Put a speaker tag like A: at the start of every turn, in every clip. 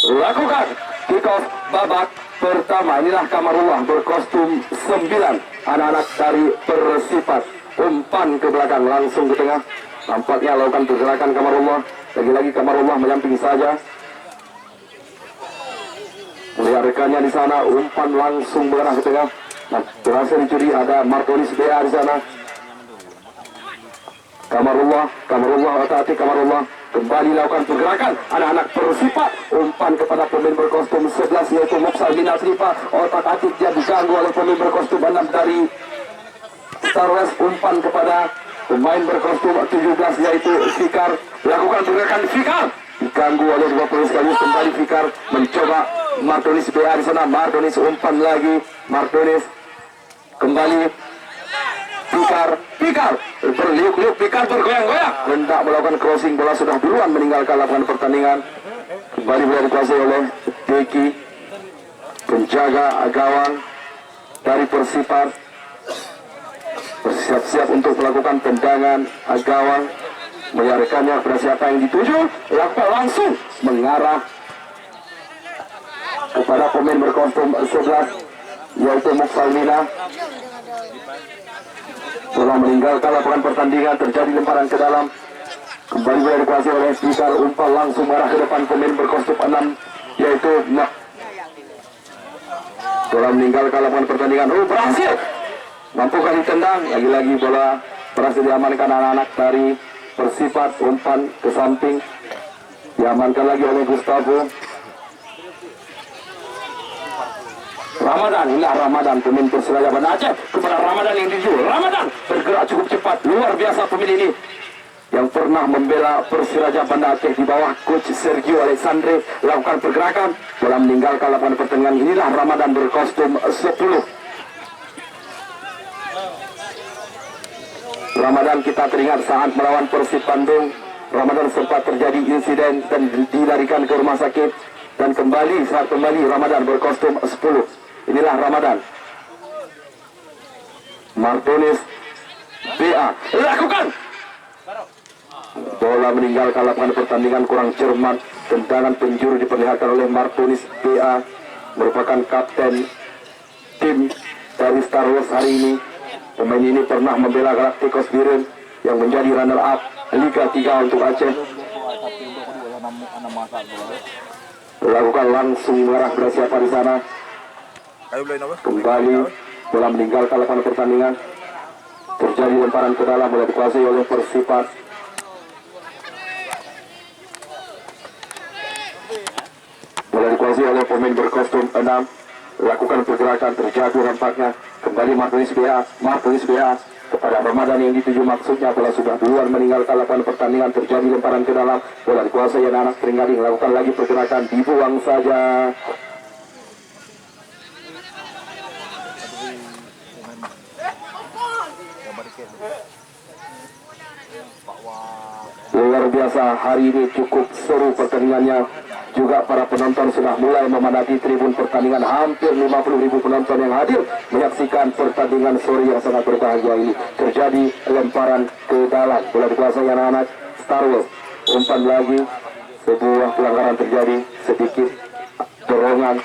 A: Lakukan kick off babak pertama. Inilah Kamarullah berkostum 9, anak-anak dari Persifat. Umpan ke belakang langsung ke tengah. Nampaknya lakukan pergerakan Kamarullah. Lagi-lagi Kamarullah menyamping saja. Melihat rekannya di sana, umpan langsung mengarah ke tengah. Nah, berhasil dicuri. Ada Martonis BA di sana. Kamarullah hati-hati Kamarullah. Kembali lakukan pergerakan anak-anak Persifat. Umpan kepada pemain berkostum 11 yaitu Moksal Minal Sripa. Otak-atik dia diganggu oleh pemain berkostum 6 dari Star Wars. Umpan kepada pemain berkostum 17 yaitu Fikar. Lakukan pergerakan Fikar. Diganggu oleh dua pemain sekaligus. Kembali Fikar mencoba Martonis BA di sana. Martonis umpan lagi. Martonis kembali. Fikar berliuk-liuk, Fikar bergoyang-goyang, hendak melakukan crossing. Bola sudah duluan meninggalkan lapangan pertandingan. Kembali bola dikuasai oleh Deki, penjaga gawang dari Persifat. Bersiap-siap untuk melakukan tendangan gawang. Menyarikannya kepada siapa yang dituju, lakukan langsung mengarah kepada pemain berkostum 11 yaitu Muksalmina. Bola meninggalkan lapangan pertandingan, terjadi lemparan ke dalam. Kembali bola dikuasai oleh Fikar, umpan langsung mengarah ke depan pemain berkostum 6 yaitu bola meninggalkan lapangan pertandingan. Berhasil, mampukah ditendang? Lagi-lagi bola berhasil diamankan anak-anak dari Persifat. Umpan ke samping diamankan lagi oleh Gustavo. Ramadan, inilah Ramadan pemain Persiraja Banda Aceh kepada Ramadan yang dituju. Ramadan bergerak cukup cepat, luar biasa pemain ini yang pernah membela Persiraja Banda Aceh di bawah coach Sergio Alexandre. Lakukan pergerakan, bola meninggalkan lapangan pertandingan. Inilah Ramadan berkostum 10. Ramadan kita teringat saat melawan Persib Bandung. Ramadan sempat terjadi insiden dan dilarikan ke rumah sakit, dan saat kembali Ramadan berkostum 10. Inilah Ramadan. Martonis BA lakukan. Bola meninggalkan lapangan pertandingan, kurang cermat. Tendangan penjuru diperlihatkan oleh Martonis BA, merupakan kapten tim dari Star Wars hari ini. Pemain ini pernah membela Galacticos Biren yang menjadi runner up Liga 3 untuk Aceh. Lakukan langsung mengarah kepada siapa di sana. Kembali bola meninggalkan lapangan pertandingan, terjadi lemparan ke dalam, bola dikuasai oleh Persifat. Bola dikuasai oleh pemain berkostum 6. Lakukan pergerakan, terjadi nampaknya. Kembali Martonis BA kepada Ramadan yang dituju, maksudnya bola sudah duluan meninggalkan lapangan pertandingan, terjadi lemparan ke dalam, bola dikuasai anak-anak Teringgading. Lakukan lagi pergerakan, dibuang saja. Luar biasa, hari ini cukup seru pertandingannya. Juga para penonton sudah mulai memadati tribun pertandingan. Hampir 50.000 penonton yang hadir menyaksikan pertandingan sore yang sangat berbahagia ini. Terjadi lemparan ke dalam, bola dikuasai anak-anak Star Wars. Umpan lagi, sebuah pelanggaran terjadi, sedikit dorongan.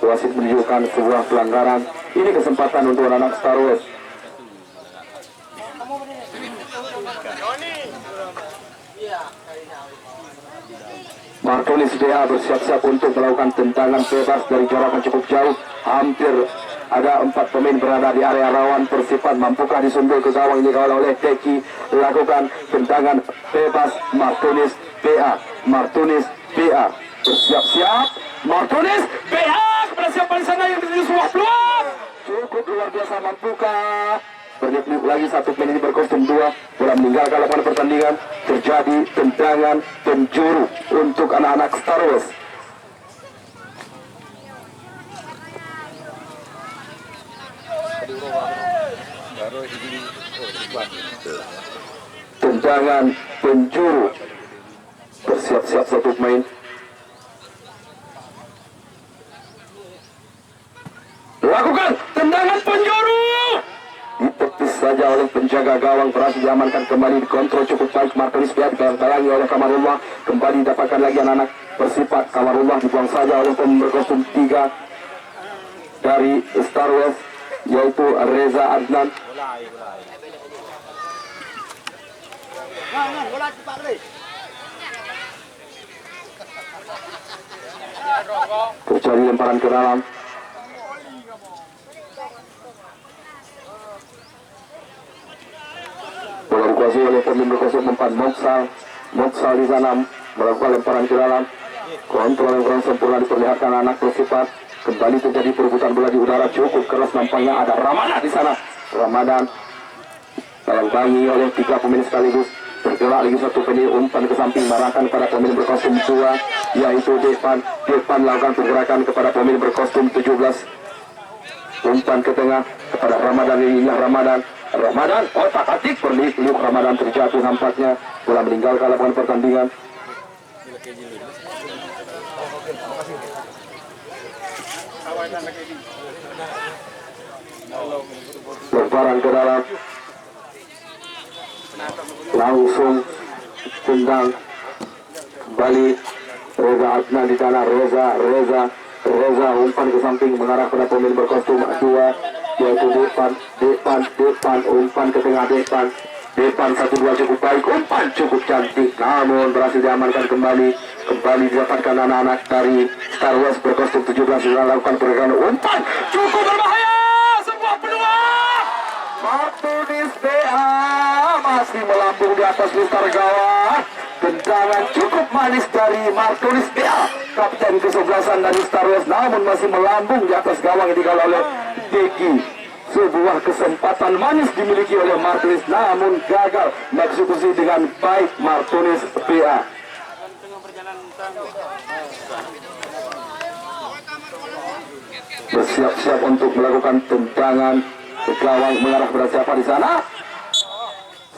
A: Wasit menunjukkan sebuah pelanggaran. Ini kesempatan untuk anak-anak Star Wars. Martonis BA bersiap-siap untuk melakukan tendangan bebas dari jarak yang cukup jauh. Hampir ada 4 pemain berada di area rawan Persifat. Mampukah disundul ke gawang? Ini dikawal oleh Teki. Lakukan tendangan bebas Martonis BA bersiap-siap. Martonis BA kepada siapa di sana yang dituju sebuah peluang. Cukup luar biasa, mampukah? Berliuk-liuk lagi satu pemain ini berkostum 2. Bola meninggalkan lapangan pertandingan, terjadi tendangan penjuru untuk anak-anak Star Wars. Tendangan penjuru, bersiap-siap satu pemain. Lakukan tendangan penjuru, ditepis saja saja oleh penjaga gawang, berhasil diamankan kembali, dikontrol cukup baik. Martonis Pia dibayang-bayangi oleh Kamarullah, kembali dapatkan lagi anak-anak bersifat. Kamarullah dibuang saja oleh pemain berkostum 3 dari Star Wars, yaitu Reza Adnan. Terjadi lemparan ke dalam. Bola dikuasai oleh pemain berkostum 4 Moksal di sana melakukan lemparan ke dalam. Kontrol yang kurang sempurna diperlihatkan anak bersifat. Kembali terjadi perebutan bola di udara cukup keras, nampaknya ada Ramadan di sana. Ramadan dalam bangi oleh 3 pemain sekaligus. Bergerak lagi satu pemain, umpan ke samping, marahkan kepada pemain berkostum 2, yaitu Depan melakukan pergerakan kepada pemain berkostum 17. Umpan ke tengah kepada Ramadan, inilah Ramadan otak-atik, berliuk Ramadan terjatuh nampaknya. Bola meninggalkan lapangan pertandingan. Lemparan ke dalam, langsung tendang kembali Reza Adnan di sana. Reza umpan ke samping mengarah pada pemain berkostum 2, yaitu Depan umpan ke tengah. Depan 1-2 cukup baik, umpan cukup cantik, namun berhasil diamankan kembali didapatkan anak-anak dari Star Wars berkostum 17 sudah lakukan pergerakan, umpan cukup berbahaya, sebuah peluang. Martonis PA masih melambung di atas lutar gawang. Tendangan cukup manis dari Martonis PA, kapten kesebelasan dari Star Wars, namun masih melambung di atas gawang yang dikawal oleh Deki. Sebuah kesempatan manis dimiliki oleh Martonis, namun gagal mengeksekusi dengan baik Martonis PA. Bersiap-siap untuk melakukan tendangan ke gawang, mengarah pada siapa di sana?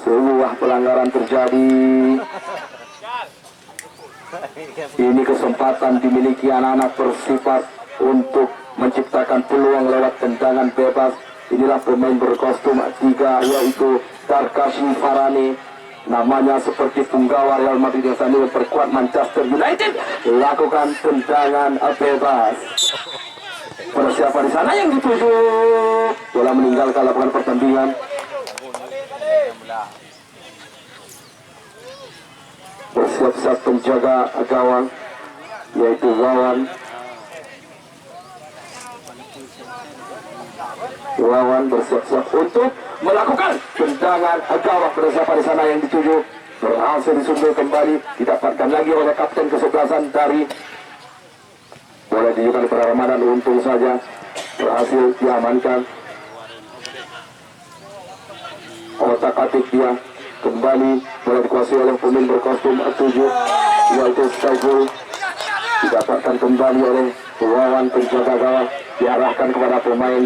A: Sebuah pelanggaran terjadi. Ini kesempatan dimiliki anak-anak bersifat untuk menciptakan peluang lewat tendangan bebas. Inilah pemain berkostum 3, yaitu Darkashi Farani. Namanya seperti punggawa Real Madrid yang saat ini memperkuat Manchester United. Lakukan tendangan bebas. Pada siapa di sana yang dituju? Bola meninggalkan lapangan pertandingan. Bersiap-siap penjaga gawang, yaitu Wawan bersiap-siap untuk melakukan tendangan gawang. Pada siapa di sana yang dituju? Berhasil disundur kembali, didapatkan lagi oleh kapten kesebelasan dari. Boleh diunjukkan kepada Ramadan, untung saja berhasil diamankan. Otak-atik dia kembali, boleh dikuasai oleh pemain berkostum 7, yaitu Saiful. Didapatkan kembali oleh Wawan penjaga gawang, diarahkan kepada pemain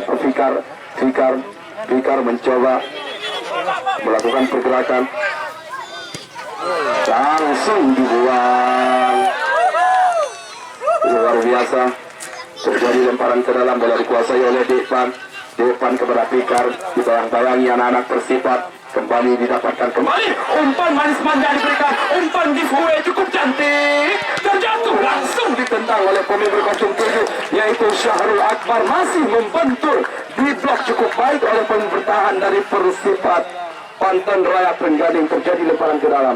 A: Fikar mencoba melakukan pergerakan, langsung dibuang. Luar biasa, terjadi lemparan ke dalam, bola dikuasai oleh Depan kepada Fikar, dibayang-bayangi anak-anak bersifat. Kembali didapatkan kembali, umpan manis manja diberikan, umpan giveaway cukup cantik, terjatuh langsung ditendang oleh pemain berkostum 7, yaitu Syahrul Akbar. Masih membentur, di blok cukup baik oleh pemain bertahan dari Persifat Panten Raya Trenggalek. Terjadi lemparan ke dalam.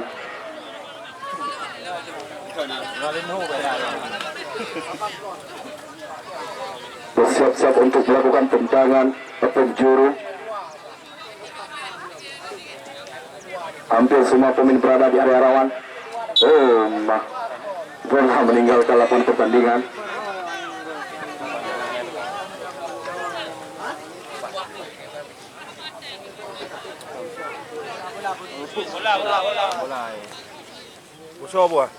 A: Bersiap-siap untuk melakukan tendangan penjuru. Hampir semua pemain berada di area rawan. Bola meninggalkan lapangan pertandingan.
B: Bola. Usah buah.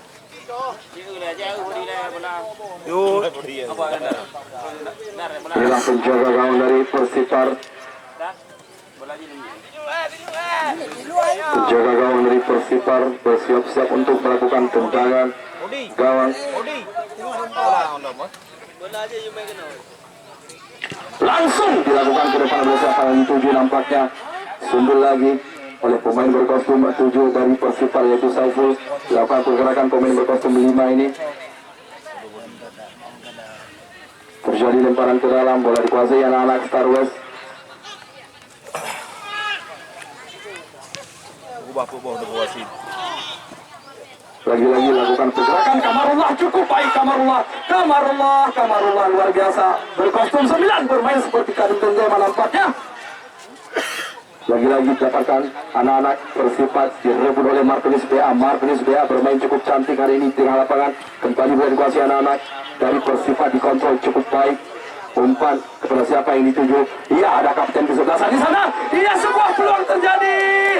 A: Inilah penjaga gawang dari Persipar. Penjaga gawang dari Persipar bersiap-siap untuk melakukan tendangan gawang. Langsung dilakukan ke depan oleh siapa yang dituju, nampaknya Sundul lagi oleh pemain berkostum 7 dari Persipal yaitu Saiful. Dilakukan pergerakan pemain berkostum 5 ini. Terjadi lemparan ke dalam, bola dikuasai anak-anak Star West.
B: Ubah udah wasit.
A: Lagi-lagi lakukan pergerakan. Kamarullah cukup baik. Kamarullah luar biasa. Berkostum 9 bermain seperti Karim Benzema nampaknya. Lagi-lagi dapatkan anak-anak Persipal direbut oleh Martinez BA. Martinez BA bermain cukup cantik hari ini di tengah lapangan. Kembali boleh dikuasai anak-anak dari Persipal, dikontrol cukup baik. Umpan kepada siapa yang dituju? Iya, ada kapten di sebelah sana. Di sana, iya, sebuah peluang terjadi.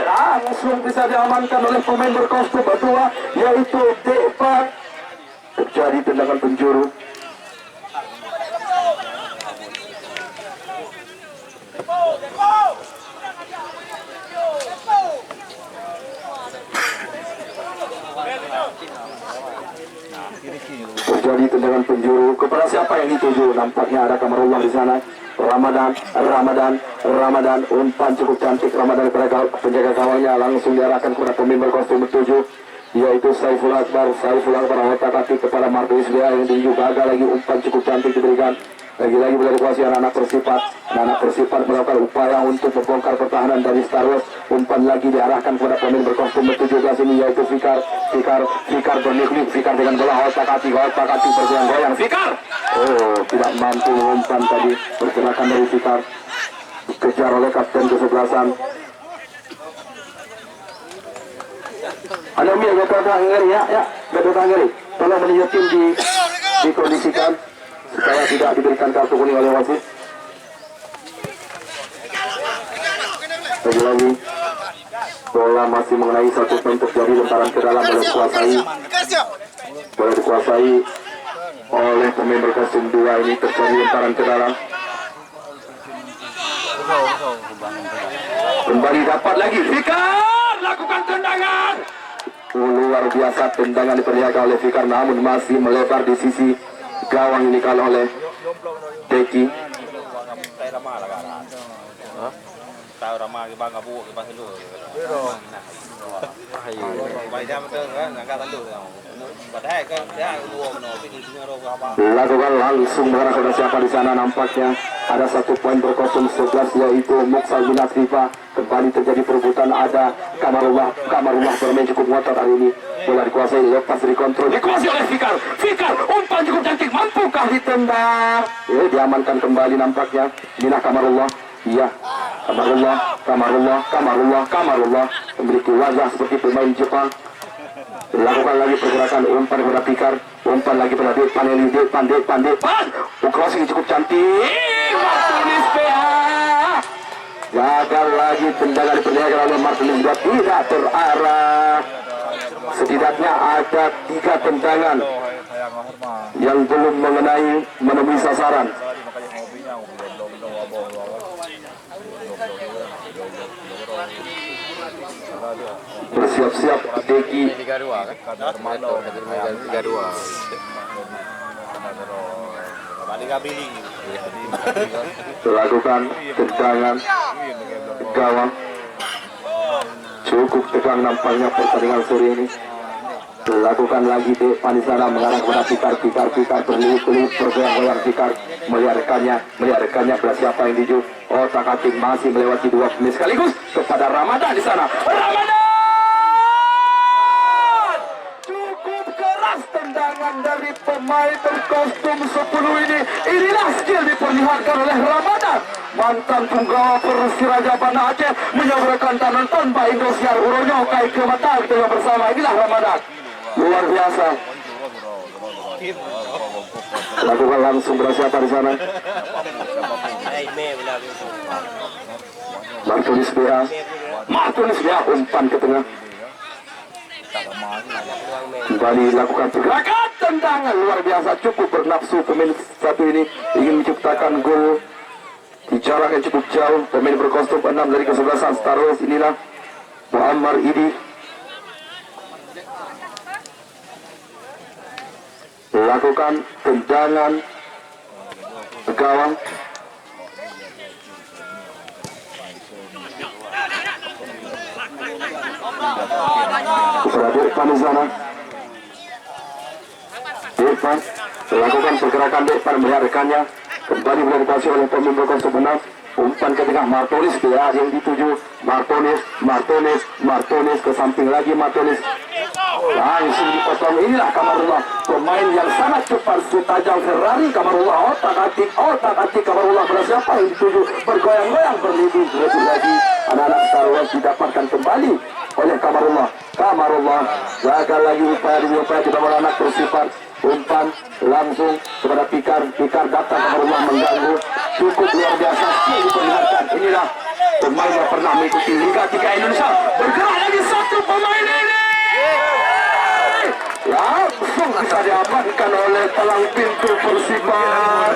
A: Langsung bisa diamankan oleh pemain berkostum 2 yaitu Depa. Terjadi tendangan penjuru. Terjadi tendangan penjuru kepada siapa yang dituju? Nampaknya ada Kamarullah di sana. Ramadan, umpan cukup cantik. Ramadan kepada penjaga gawangnya, langsung diarahkan kepada pemain berkostum 7 yaitu Saiful Akbar. Otak-atik kepada Martinez Bea yang dituju, gagal lagi. Umpan cukup cantik diberikan. Lagi-lagi boleh dikuasai anak-anak Persipal. Anak Persipal melakukan upaya untuk membongkar pertahanan dari Star Wars. Umpan lagi diarahkan kepada pemain berkostum 17 ini yaitu Fikar berniklik. Fikar dengan bola otak-atik bergoyang-goyang. Fikar tidak mampu umpan tadi. Pergerakan dari Fikar dikejar oleh kapten kesebelasan. Anda Mia datang ngeri. Tolong meninjau tim dikondisikan supaya tidak diberikan kartu kuning oleh wasit. Lagi-lagi bola masih mengenai satu poin, terjadi lemparan ke dalam, boleh dikuasai oleh pemain berkostum 2 ini. Terjadi lemparan ke dalam, kembali dapat lagi. Fikar lakukan tendangan. Luar biasa tendangan diperlihatkan oleh Fikar, namun masih melebar di sisi gawang ini kalau oleh Deki.
B: Tahu ramah ke bang abu ke bang dulu.
A: Lakukan langsung mengarah kepada siapa di sana. Nampaknya ada 1 poin berkostum 11 yaitu Muksal bin Asrifa. Kembali terjadi perebutan, ada Kamarullah bermain cukup ngotot hari ini. Bola dikuasai, lepas dari kontrol, dikuasai oleh Fikar, umpan cukup cantik, mampukah ditendang? Diamankan kembali nampaknya. Inilah Kamarullah. Iya, Kamarullah memiliki wajah seperti pemain Jepang. Lakukan lagi pergerakan, umpan kepada Fikar, umpan lagi pada Depan. Crossing cukup cantik. Martinez PH. Gagal lagi, tendangan diperlihatkan oleh Martinez juga tidak terarah. Setidaknya ada 3 tendangan yang belum menemui sasaran. Bersiap-siap Deki.
C: 32 kan? 32.
A: Lakukan tendangan gawang. Cukup tegang nampaknya pertandingan sore ini. Lakukan lagi Depan di sana mengarah kepada Fikar berlilit-lilit bergoyang-goyang. Fikar melihatkannya kepada siapa yang diju. Otak-atik masih melewati 2 pemain sekaligus kepada Ramadan di sana. Ramadan cukup keras tendangan dari pemain berkostum 10 ini. Inilah skill diperlihatkan oleh Ramadan, mantan punggawa Persiraja Banda Aceh, menyabarkan tangan tanpa Indosiar Uronyo kai ke mata kita bersama. Inilah Ramadan, luar biasa. Lakukan langsung bersiapa di sana. Martinez BA umpan ke tengah. Kembali lakukan pergerakan tendangan luar biasa. Cukup bernafsu pemain satu ini ingin menciptakan gol di jarak yang cukup jauh. Pemain berkostum 6 dari kesebelasan Star Wars inilah Muammar Idi. Lakukan tendangan ke gawang. kepada Dirpan di sana. Dirpan melakukan pergerakan, Dirpan melihat rekannya, kembali boleh dikuasai oleh pemain berkostum 6. Umpan ke tengah, Martonis dia yang dituju. Martonis ke samping lagi, Martonis langsung dipotong. Inilah Kamarullah, pemain yang sangat cepat, setajam Ferrari. Kamarullah otak atik Kamarullah pada siapa yang dituju, bergoyang-goyang, berlindung lebih lagi. Anak-anak Star Wars didapatkan kembali oleh Kamarullah. Gagal lagi upaya di bawah anak bersifat. Umpan langsung kepada Pikar datang, Kamarullah mengganggu. Cukup luar biasa yang diperlihatkan. Inilah pemain yang pernah mengikuti Liga 3 Indonesia. Bergerak lagi satu pemain ini. Langsung bisa diamankan oleh palang pintu Persipar.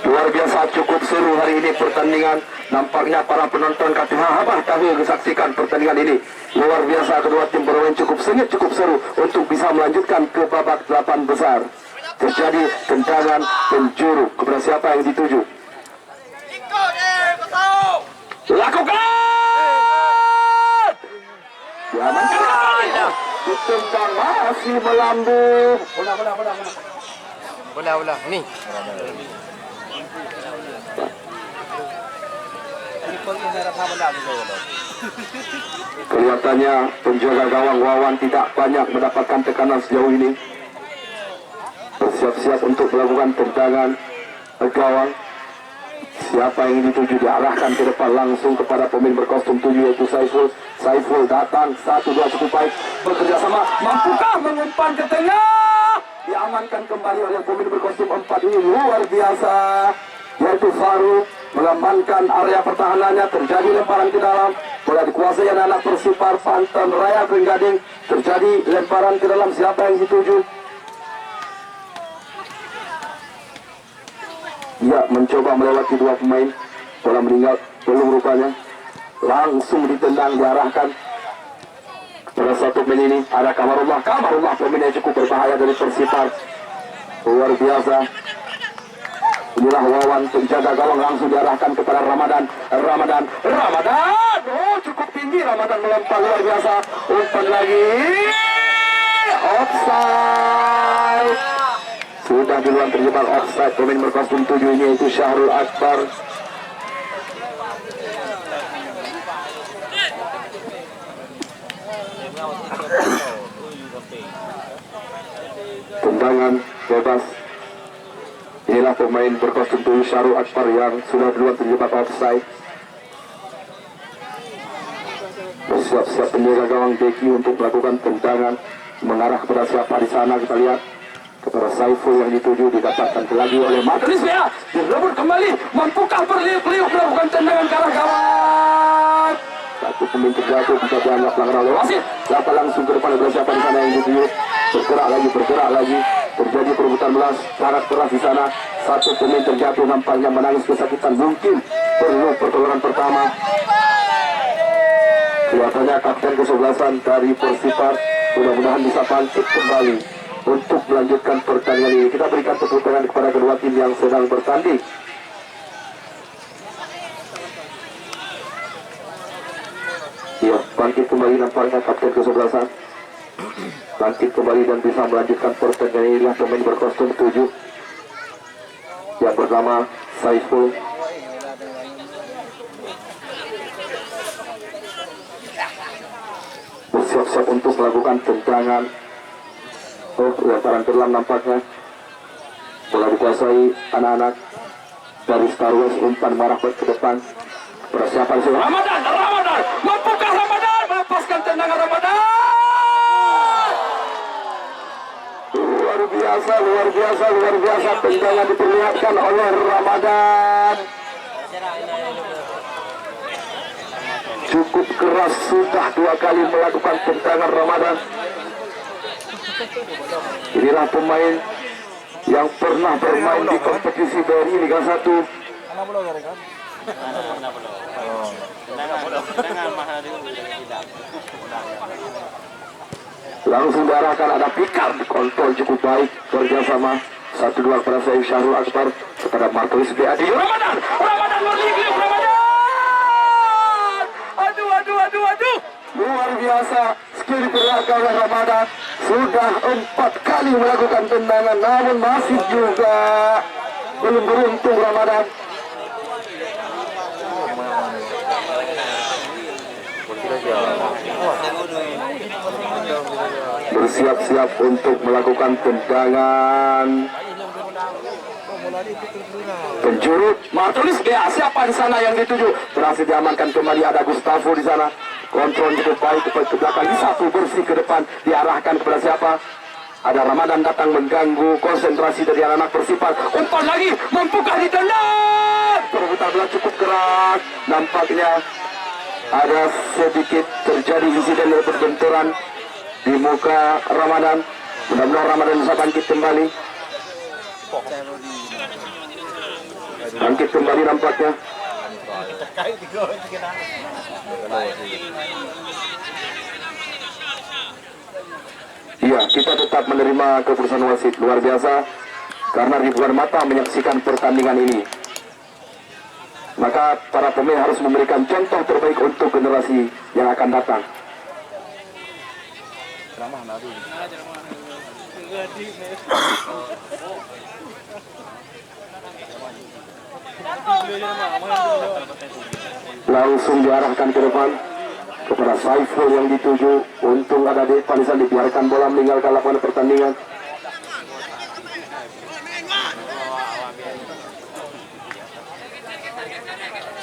A: Luar biasa, cukup seru hari ini pertandingan. Nampaknya para penonton kata tahu saksikan pertandingan ini. Luar biasa, kedua tim bermain cukup sengit, cukup seru untuk bisa melanjutkan ke babak 8 besar. Terjadi tendangan penjuru kepada siapa yang dituju. Lakukan! Diamankan! Ditendang masih melambung.
C: Bola. Ni.
A: Kelihatannya penjaga gawang Wawan tidak banyak mendapatkan tekanan sejauh ini. Bersiap-siap untuk melakukan tendangan gawang. Siapa yang dituju diarahkan ke depan langsung kepada pemain berkostum 7 yaitu Saiful. Saiful datang 1-2 cukup baik, bekerja sama, mampukah mengumpan ke tengah? Diamankan kembali oleh pemain berkostum 4 ini, luar biasa, yaitu Faruk mengamankan area pertahanannya. Terjadi lemparan ke dalam, bola dikuasai anak Persipar Pantan Raya Kringgading. Terjadi lemparan ke dalam, siapa yang dituju? Ya, mencoba melewati dua pemain, bola meninggal, belum rupanya. Langsung ditendang, diarahkan pada satu pemain ini. Ada Kamarullah pemain yang cukup berbahaya dari Persipar. Luar biasa. Inilah Wawan, penjaga gawang, langsung diarahkan kepada Ramadan. Oh, cukup tinggi Ramadan melempar, luar biasa. Umpan lagi, offside. Sudah duluan terjebak offside pemain berkostum 7 ini yaitu Syahrul Akbar. Tendangan bebas. Inilah pemain berkostum 7 Syahrul Akbar yang sudah duluan terjebak offside. Bersiap-siap penjaga gawang Beki untuk melakukan tendangan mengarah kepada siapa di sana, kita lihat. Kepada Saiful yang dituju, didapatkan lagi oleh Martonis ya. Direbut kembali, mampukah berliuk-liuk melakukan tendangan ke arah gawang. Satu pemain terjatuh, bisa dianggap pelanggaran oleh wasit. Siapa langsung ke depan ada siapa di sana yang dituju. Bergerak lagi. Terjadi perebutan belas, sangat keras di sana. Satu pemain terjatuh, nampaknya menangis kesakitan, mungkin perlu pertolongan pertama. Kelihatannya kapten kesebelasan dari Persipar mudah-mudahan bisa bangkit kembali untuk melanjutkan pertandingan ini. Kita berikan tepuk tangan kepada kedua tim yang sedang bertanding. Ya, bangkit kembali nampaknya kapten kesebelasan. Bangkit kembali dan bisa melanjutkan pertandingan ini. Pemain berkostum 7 yang bernama Saiful. Bersiap-siap untuk melakukan tendangan. Lemparan ke dalam nampaknya. Bola dikuasai anak-anak dari Star Wars. Umpan marah ke depan. Persiapan Ramadan. Mampukah Ramadan melepaskan tendangan Ramadan? Luar biasa tendangan diperlihatkan oleh Ramadan. Cukup keras, sudah 2 kali melakukan tendangan Ramadan. Inilah pemain yang pernah bermain di kompetisi BRI Liga 1. Langsung diarahkan, ada Pikar, kontrol cukup baik, kerjasama 1-2 pada Syahrul Akbar. kepada Martolis Beadi. Ramadan berliuk-liuk Ramadan. Aduh. Luar biasa skill diperlihatkan oleh Ramadan. Sudah 4 kali melakukan tendangan, namun masih juga belum beruntung Ramadan. Bersiap-siap untuk melakukan tendangan. Penjuru Martolis ya, siapa di sana yang dituju? Berhasil diamankan kembali, ada Gustavo di sana. Kontrol cukup baik ke belakang, di satu bersih ke depan, diarahkan kepada siapa? Ada Ramadan datang mengganggu konsentrasi dari anak-anak Persipal. Umpan lagi, mampukah ditendang? Perputaran bola cukup keras. Nampaknya ada sedikit terjadi insiden berbenturan di muka Ramadan. Mudah-mudahan Ramadan bisa bangkit kembali. Bangkit kembali nampaknya. Iya, kita tetap menerima keputusan wasit. Luar biasa, karena ribuan mata menyaksikan pertandingan ini. Maka para pemain harus memberikan contoh terbaik untuk generasi yang akan datang. Langsung diarahkan ke depan kepada Saiful yang dituju. Untung ada di Panisan, dibiarkan bola meninggalkan lapangan pertandingan.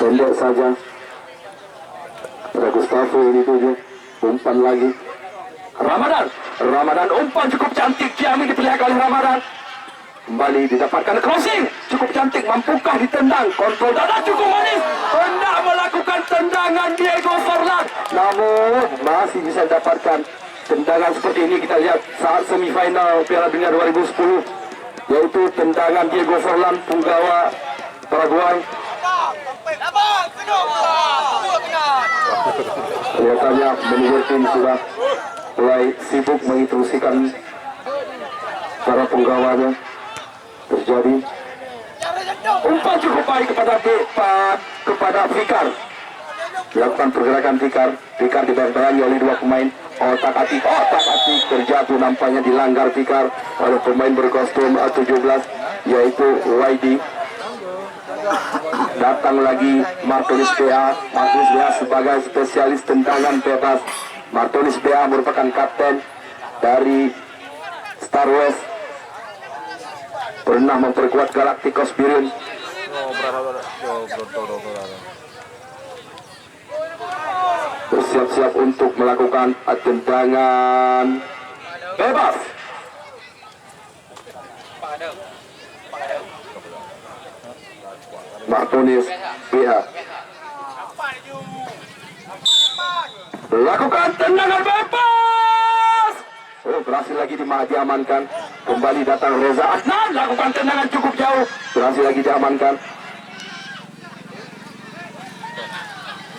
A: Pendek saja pada Gustavo yang dituju. Umpan lagi Ramadan umpan cukup cantik, diambil diperlihatkan oleh Ramadan. Kembali didapatkan crossing, cukup cantik, mampukah ditendang? Kontrol dada cukup manis, hendak melakukan tendangan Diego Forlan, namun masih bisa dapatkan tendangan seperti ini. Kita lihat saat semifinal Piala Dunia 2010, yaitu tendangan Diego Forlan, punggawa Paraguay. Kelihatannya manajer tim sudah mulai sibuk menginstruksikan para penggawanya. Terjadi umpan cukup baik kepada Fikar. Dilakukan pergerakan Fikar dibantai oleh dua pemain. Otak-atik terjatuh, nampaknya dilanggar Fikar oleh pemain berkostum 17, yaitu Waidi. Datang lagi Martolis BA sebagai spesialis tendangan bebas. Martolis BA merupakan kapten dari Star West, pernah memperkuat Galacticos Birin. Bersiap-siap untuk melakukan tendangan bebas. Martolis BA lakukan tendangan bebas. Berhasil lagi diamankan. Kembali datang Reza Adnan, lakukan tendangan cukup jauh, berhasil lagi diamankan.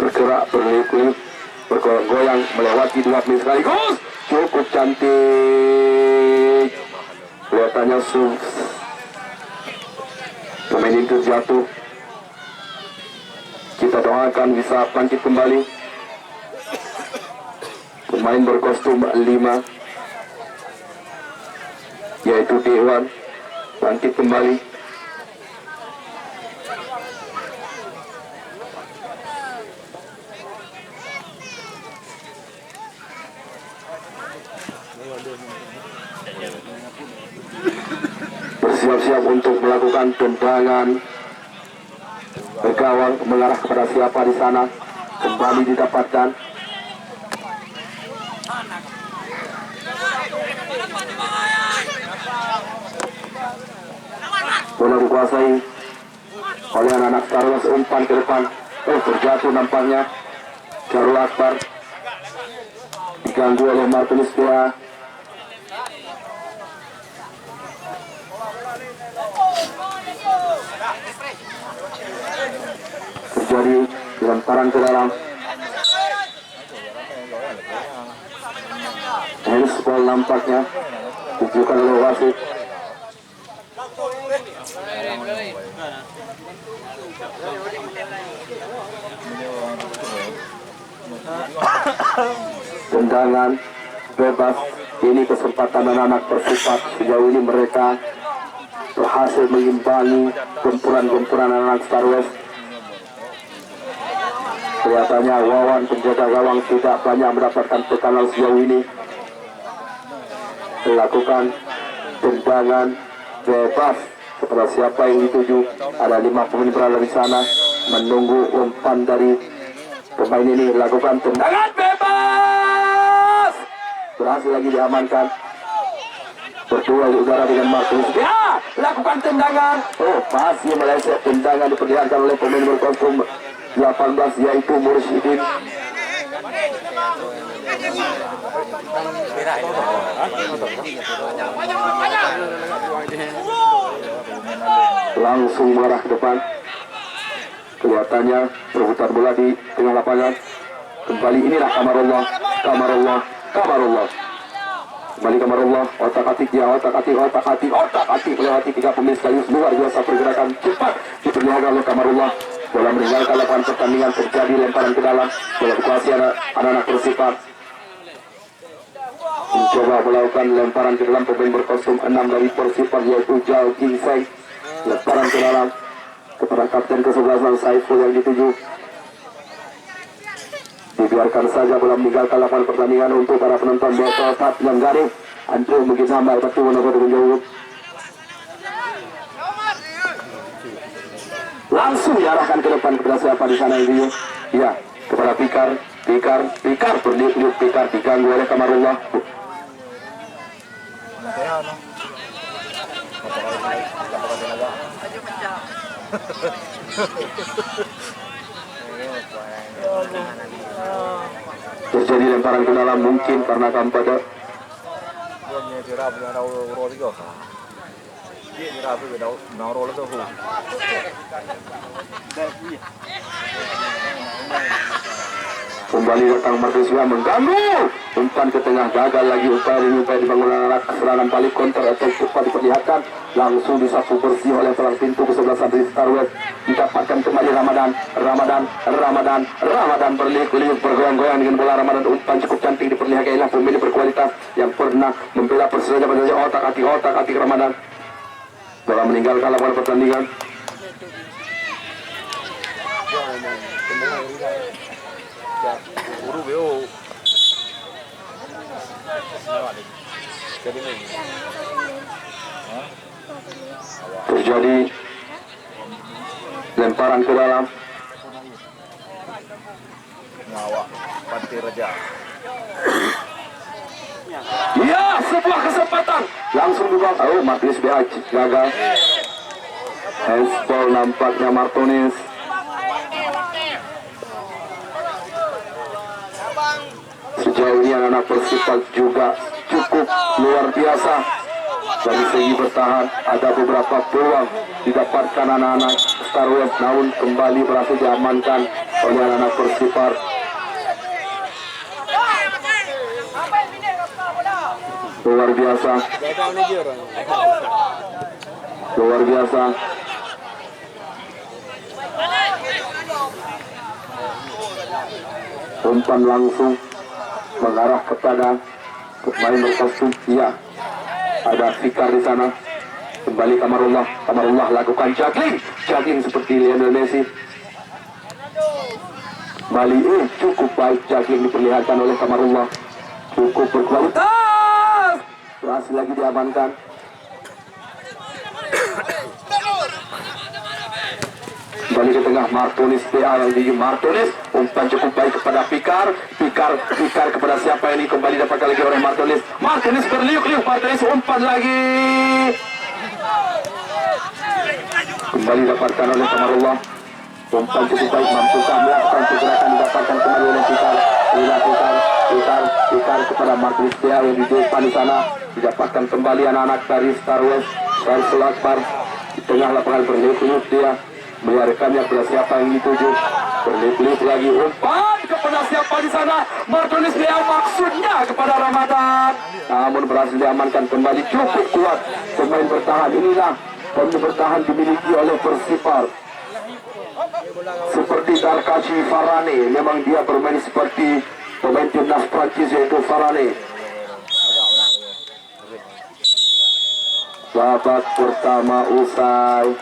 A: Bergerak, berliuk-liuk, bergoyang, melewati dua pemain sekaligus. Cukup cantik. Kelihatannya pemain itu jatuh. Kita doakan bisa bangkit kembali. Pemain berkostum 5, yaitu Dewan, bangkit kembali. Bersiap-siap untuk melakukan tendangan ke gawang, mengarah kepada siapa di sana. Kembali didapatkan. Bola dikuasai oleh anak-anak Star Wars. Umpan ke depan, terjatuh nampaknya. Jarul Akbar diganggu oleh Martolis BA. Terjadi lemparan ke dalam. Handsball nampaknya ditunjukkan oleh wasit. Tendangan bebas. Ini kesempatan anak-anak Persifat. Sejauh ini mereka berhasil mengimbangi gempuran-gempuran anak-anak Star West. Kelihatannya Wawan penjaga gawang tidak banyak mendapatkan tekanan sejauh ini. Melakukan tendangan bebas kepada siapa yang dituju. Ada 5 pemain berada di sana menunggu umpan dari pemain ini. Lakukan tendangan bebas, berhasil lagi diamankan. Berdua di udara dengan Marcus. Ya, lakukan tendangan. Oh, masih meleset. Tendangan diperlihatkan oleh pemain berkostum 18 yaitu Mursyidin. Langsung mengarah ke depan. Kelihatannya perebutan bola di tengah lapangan. Kembali inilah Kamarullah, Kamarullah, Kamarullah. Kembali Kamarullah, otak-atik dia, otak-atik melewati 3 pemain sekaligus. Luar biasa pergerakan cepat diperlihatkan oleh Kamarullah. Bola meninggalkan lapangan pertandingan, terjadi lemparan ke dalam. Bola dikuasai anak-anak Persifat. Mencoba melakukan lemparan ke dalam pemain berkostum 6 dari Persifat yaitu Jal Gingseng. Lemparan ke dalam kepada kapten ke-11 Saiful yang dituju. Dibiarkan saja bola meninggalkan lapangan pertandingan untuk para penonton bola saat yang garing. Andrew mungkin sampai tapi mendapat dengan jauh. Langsung diarahkan ke depan kepada siapa di sana itu? Ya, kepada Pikar berliuk-liuk. Pikar diganggu oleh Kamarullah. Terjadi lemparan ke dalam mungkin karena Kampada. Kembali datang Marcusnya mengganggu. Umpan ke tengah, gagal lagi upaya dibangun anak. Serangan balik counter atau cepat diperlihatkan. Langsung disapu bersih oleh pelang pintu ke-11 dari Star West. Didapatkan kembali Ramadan berliuk-liuk bergoyang-goyang dengan bola Ramadan. Umpan cukup cantik diperlihatkan oleh pemain berkualitas yang pernah membela Persija pada otak-atik Ramadan. Bola meninggalkan lapangan pertandingan. Terjadi lemparan ke dalam. Ya, sebuah kesempatan langsung dibuang. Oh, Martinez gagal. Handball nampaknya Martinez. Sejauh ini anak Persifat juga cukup luar biasa dari segi bertahan. Ada beberapa peluang didapatkan anak-anak Star West, namun kembali berhasil diamankan oleh anak Persifat. Luar biasa. Umpan langsung mengarah kepada pemain berkostum. Iya, ada Fikar di sana. Kembali Kamarullah lakukan juggling seperti Lionel Messi. Kembali cukup baik juggling diperlihatkan oleh Kamarullah, cukup berkualitas. Berhasil lagi diamankan. Kembali ke tengah Martinez, PA yang di Martinez. Umpan cukup baik kepada Pikar kepada siapa ini? Kembali dapatkan lagi oleh Martinez berliuk-liuk. Martinez umpan lagi. Kembali dapatkan oleh Kamarullah. Umpan cukup baik, mampukah melakukan pergerakan, didapatkan kembali oleh Pikar kepada Martinez, PA yang di depan di sana. Didapatkan kembali anak-anak dari Star West, Saiful Akbar di tengah lapangan berliuk-liuk dia. Melarikannya kepada siapa yang dituju. Berliuk-liuk lagi, umpan kepada siapa di sana? Martinez dia maksudnya kepada Ramadan. Namun berhasil diamankan kembali, cukup kuat pemain bertahan. Inilah Pemain bertahan dimiliki oleh Persipar. Seperti Darkashi Farane, memang dia bermain seperti pemain timnas Prancis yaitu Farane. Babak pertama usai,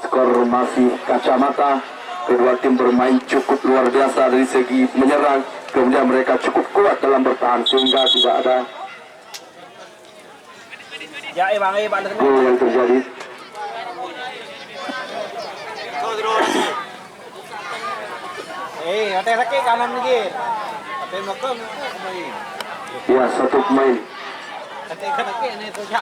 A: skor masih kacamata. Kedua tim bermain cukup luar biasa dari segi menyerang, kemudian mereka cukup kuat dalam bertahan sehingga tidak ada gol yang terjadi.
B: hati-hati kanan lagi. Hati makan kemarin.
A: Ya, satu pemain
B: Hati-hati ini tuh